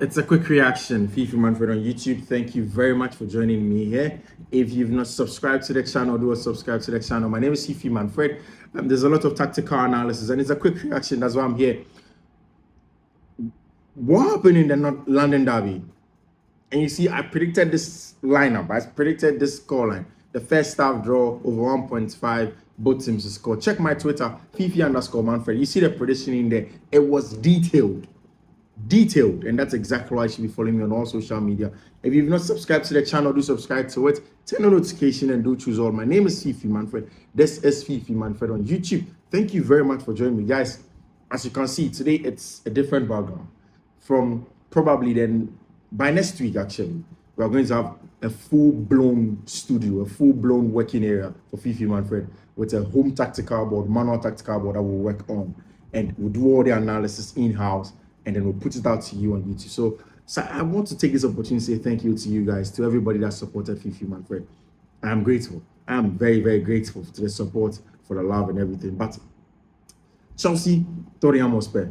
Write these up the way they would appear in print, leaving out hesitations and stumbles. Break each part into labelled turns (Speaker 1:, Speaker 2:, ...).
Speaker 1: It's a quick reaction. Fiifi-Manfred on YouTube. Thank you very much for joining me here. If you've not subscribed to the channel, do subscribe to the channel. My name is Fiifi-Manfred. There's a lot of tactical analysis, and it's a quick reaction. That's why I'm here. What happened in the London Derby? And you see, I predicted this lineup. I predicted this scoreline. The first half draw over 1.5. Both teams to score. Check my Twitter, Fiifi_Manfred. You see the prediction in there. It was detailed, and that's exactly why you should be following me on all social media. If you've not subscribed to the channel, do subscribe to it, turn on notification, and do choose all. My name is Fiifi-Manfred. This is Fiifi-Manfred on YouTube. Thank you very much for joining me, guys. As you can see today, it's a different background from probably then by next week. Actually, we are going to have a full-blown studio, a full-blown working area for Fiifi-Manfred with a home tactical board, manual tactical board that we'll work on, and we'll do all the analysis in-house, and then we'll put it out to you on YouTube. So I want to take this opportunity to say thank you to you guys, to everybody that supported Fiifi-Manfred. I am grateful. I am very, very grateful to the support, for the love and everything. But Chelsea, Tottenham Hotspur,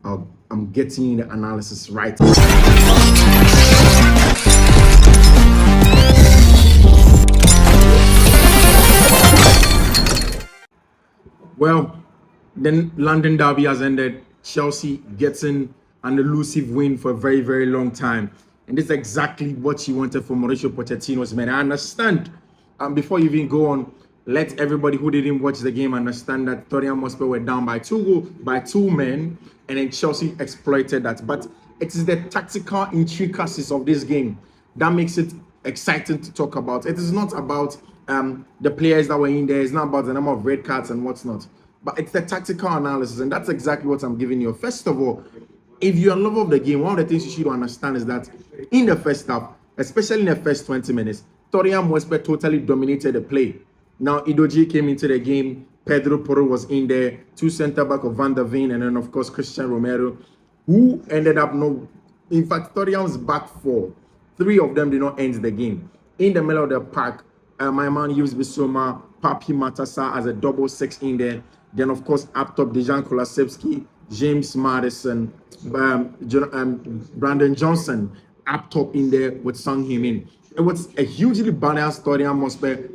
Speaker 1: I'm getting the analysis right. Well, then London Derby has ended. Chelsea getting an elusive win for a very, very long time. And this is exactly what you wanted from Mauricio Pochettino's men. I understand. Before you even go on, let everybody who didn't watch the game understand that Tottenham Hotspur were down by two men, and then Chelsea exploited that. But it is the tactical intricacies of this game that makes it exciting to talk about. It is not about the players that were in there. It's not about the number of red cards and what's not. But it's the tactical analysis, and that's exactly what I'm giving you. First of all, if you're a lover of the game, one of the things you should understand is that in the first half, especially in the first 20 minutes, Tottenham Hotspur totally dominated the play. Now, Idoji came into the game. Pedro Porro was in there. Two centre-back of Van der Veen, and then, of course, Christian Romero, who ended up in fact, Tottenham's back four. Three of them did not end the game. In the middle of the park, my man Yves Bissouma, Papi Matassa as a double six in there. Then, of course, up top, Dejan Kulusevski, James Maddison, Brandon Johnson up top in there with Son Heung-min. It was a hugely balanced Tottenham Hotspur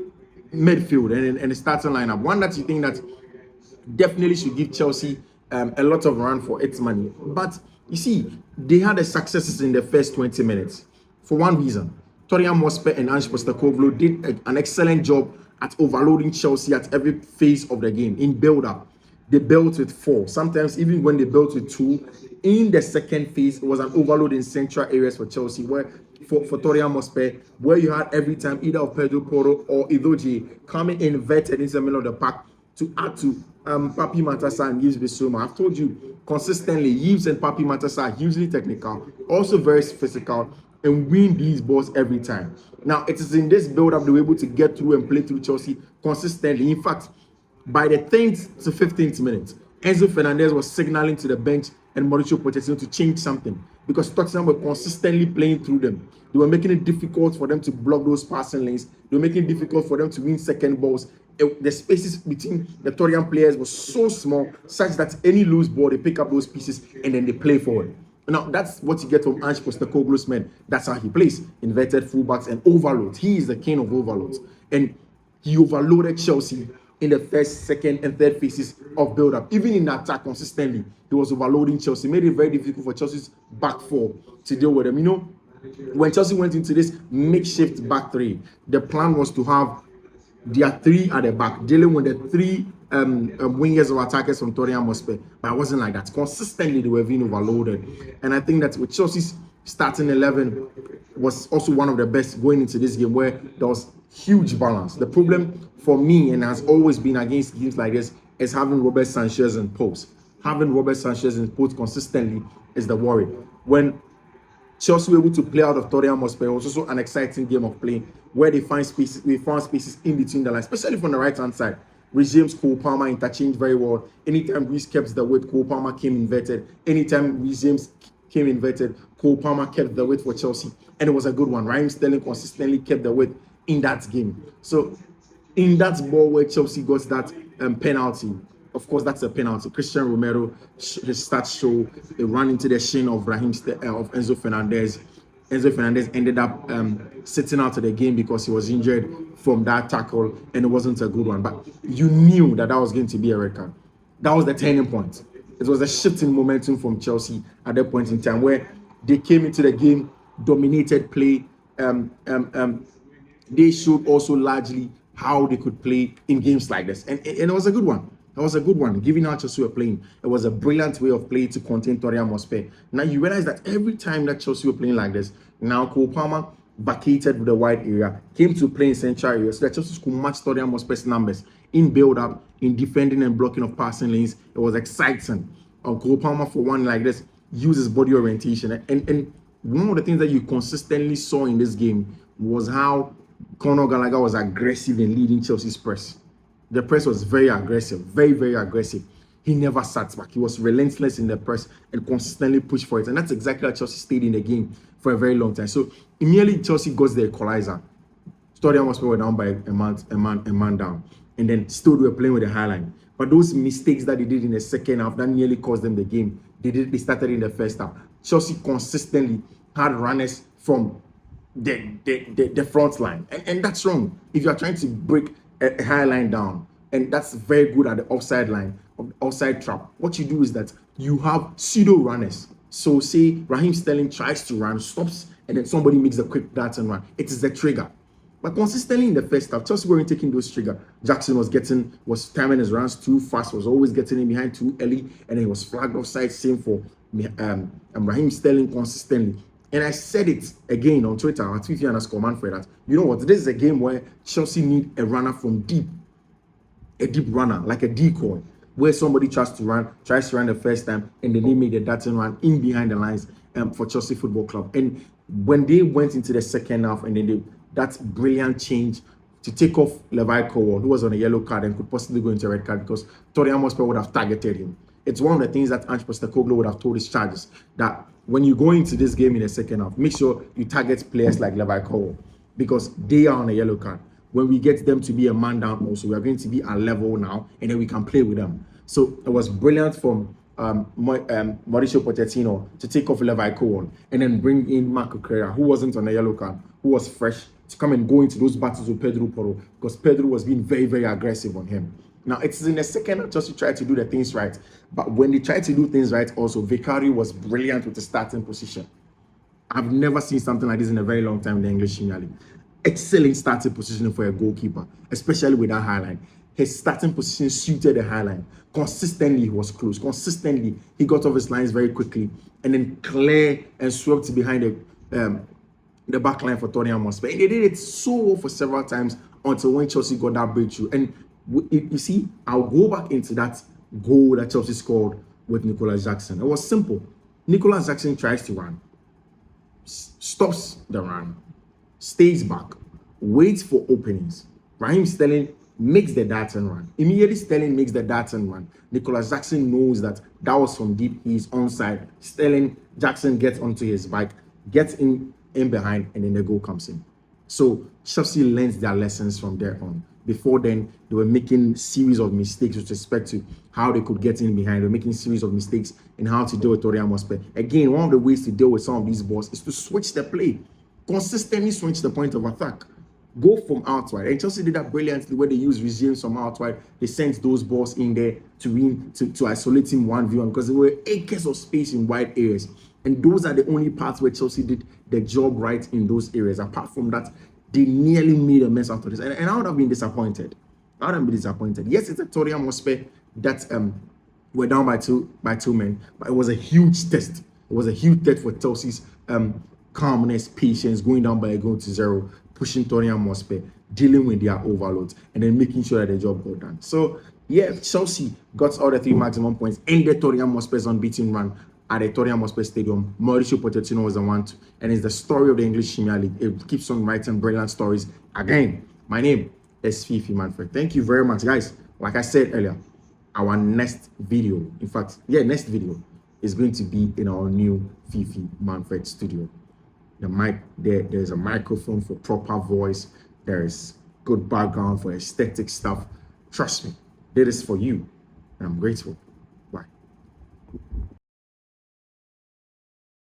Speaker 1: midfield and the starting lineup. One that you think that definitely should give Chelsea a lot of run for its money. But you see, they had the successes in the first 20 minutes for one reason. Tottenham Hotspur and Ange Postecoglou did an excellent job at overloading Chelsea at every phase of the game. In build-up, they built with four. Sometimes even when they built with two, in the second phase, it was an overload in central areas for Chelsea, where for Tottenham Hotspur, where you had every time either of Pedro Porro or Idoji coming inverted into the middle of the park to add to Papi Matassa and Yves Bissouma. I've told you consistently, Yves and Papi Matassa are hugely technical, also very physical, and win these balls every time. Now, it is in this build-up they were able to get through and play through Chelsea consistently. In fact, by the 10th to 15th minute, Enzo Fernandez was signaling to the bench and Mauricio Pochettino to change something because Tottenham were consistently playing through them. They were making it difficult for them to block those passing lanes. They were making it difficult for them to win second balls. The spaces between the Tottenham players was so small, such that any loose ball, they pick up those pieces and then they play forward. Now, that's what you get from Ange Postecoglou's men. That's how he plays. Inverted fullbacks and overloads. He is the king of overloads. And he overloaded Chelsea in the first, second, and third phases of build-up. Even in attack consistently, he was overloading Chelsea. Made it very difficult for Chelsea's back four to deal with them. You know, when Chelsea went into this makeshift back three, the plan was to have their three at the back, dealing with the three wingers or attackers from Tottenham Hotspur. But it wasn't like that. Consistently, they were being overloaded. And I think that with Chelsea's starting 11 was also one of the best going into this game, where there was huge balance. The problem for me, and has always been against games like this, is having Robert Sanchez in post. Having Robert Sanchez in post consistently is the worry. When Chelsea were able to play out of Tottenham Hotspur, it was also an exciting game of play where they found spaces in between the lines, especially from the right-hand side. Reece James, Cole Palmer interchanged very well. Anytime Reece kept the weight, Cole Palmer came inverted. Anytime Reece James came inverted, Cole Palmer kept the weight for Chelsea. And it was a good one. Raheem Sterling consistently kept the weight in that game. So in that ball where Chelsea got that penalty, Of course, that's a penalty. Christian Romero, his stats show a run into the shin of of Enzo Fernandez. Enzo Fernandez ended up sitting out of the game because he was injured from that tackle, and it wasn't a good one. But you knew that was going to be a red card. That was the turning point. It was a shift in momentum from Chelsea at that point in time where they came into the game, dominated play. They showed also largely how they could play in games like this. And it was a good one. It was a good one, given how Chelsea were playing. It was a brilliant way of play to contain Tottenham Hotspur. Now you realize that every time that Chelsea were playing like this, now Cole Palmer vacated with the wide area, came to play in central areas so that Chelsea could match Tottenham Hotspur's numbers in build-up, in defending and blocking of passing lanes. It was exciting. Cole Palmer, for one like this, uses body orientation. And one of the things that you consistently saw in this game was how Conor Gallagher was aggressive in leading Chelsea's press. The press was very aggressive, very, very aggressive. He never sat back. He was relentless in the press and consistently pushed for it. And that's exactly how Chelsea stayed in the game for a very long time. So immediately Chelsea got the equalizer. Tottenham Hotspur were down by a man down. And then still they were playing with the high line. But those mistakes that they did in the second half, that nearly cost them the game. They started in the first half. Chelsea consistently had runners from the front line. And that's wrong. If you are trying to break a high line down, and that's very good at the offside line, offside trap, what you do is that you have pseudo runners. So say Raheem Sterling tries to run, stops, and then somebody makes a quick dart and run. It is the trigger. But consistently in the first half, Chelsea weren't taking those trigger. Jackson was timing his runs too fast, was always getting in behind too early, and then he was flagged offside. Same for Raheem Sterling consistently. And I said it again on Twitter at Fiifi-Manfred that, you know what, this is a game where Chelsea need a runner from deep, a deep runner, like a decoy, where somebody tries to run the first time, and then they made a darting run in behind the lines for Chelsea Football Club. And when they went into the second half, and then that brilliant change to take off Levi Colwill, who was on a yellow card and could possibly go into a red card because Tottenham Hotspur would have targeted him. It's one of the things that Ange Postecoglou would have told his charges, that when you go into this game in the second half, make sure you target players like Levi Colwill because they are on a yellow card. When we get them to be a man down also, we are going to be at level now, and then we can play with them. So it was brilliant from Mauricio Pochettino to take off Levi Colwill and then bring in Marco Correa, who wasn't on a yellow card, who was fresh, to come and go into those battles with Pedro Porro because Pedro was being very, very aggressive on him. Now, it's in the second half Chelsea tried to do the things right. But when they tried to do things right also, Vicario was brilliant with the starting position. I've never seen something like this in a very long time in the English Premier League. Excellent starting positioning for a goalkeeper, especially with that high line. His starting position suited the high line. Consistently, he was close. Consistently, he got off his lines very quickly and then clear and swept behind the back line for Tottenham Hotspur. And they did it so well for several times until when Chelsea got that breakthrough. And you see, I'll go back into that goal that Chelsea scored with Nicolas Jackson. It was simple. Nicolas Jackson tries to run, stops the run, stays back, waits for openings. Raheem Sterling makes the dart and run. Immediately Sterling makes the dart and run. Nicolas Jackson knows that was from deep. He's onside. Jackson gets onto his bike, gets in behind, and then the goal comes in. So Chelsea learns their lessons from there on. Before then, they were making series of mistakes with respect to how they could get in behind. They were making series of mistakes in how to deal with Tottenham Hotspur. Again, one of the ways to deal with some of these balls is to switch the play. Consistently switch the point of attack. Go from out wide. And Chelsea did that brilliantly where they used regimes from out wide. They sent those balls in there to isolate him 1v1 because there were acres of space in wide areas. And those are the only parts where Chelsea did the job right in those areas. Apart from that, they nearly made a mess out of this. And I would have been disappointed. Yes, it's a Tottenham Hotspur that were down by two men, but it was a huge test. It was a huge test for Chelsea's calmness, patience, going down by a goal to 0, pushing Tottenham Hotspur, dealing with their overloads, and then making sure that the job got done. So, yeah, Chelsea got all the 3 maximum points, ended Tottenham Hotspur's unbeaten run at the Tottenham Hotspur Stadium. Mauricio Pochettino was the one to, and it's the story of the English Premier League. It keeps on writing brilliant stories. Again, my name is Fiifi-Manfred. Thank you very much, guys. Like I said earlier, our next video, next video is going to be in our new Fiifi-Manfred studio. The mic there's a microphone for proper voice. There is good background for aesthetic stuff. Trust me, that is for you. and I'm grateful.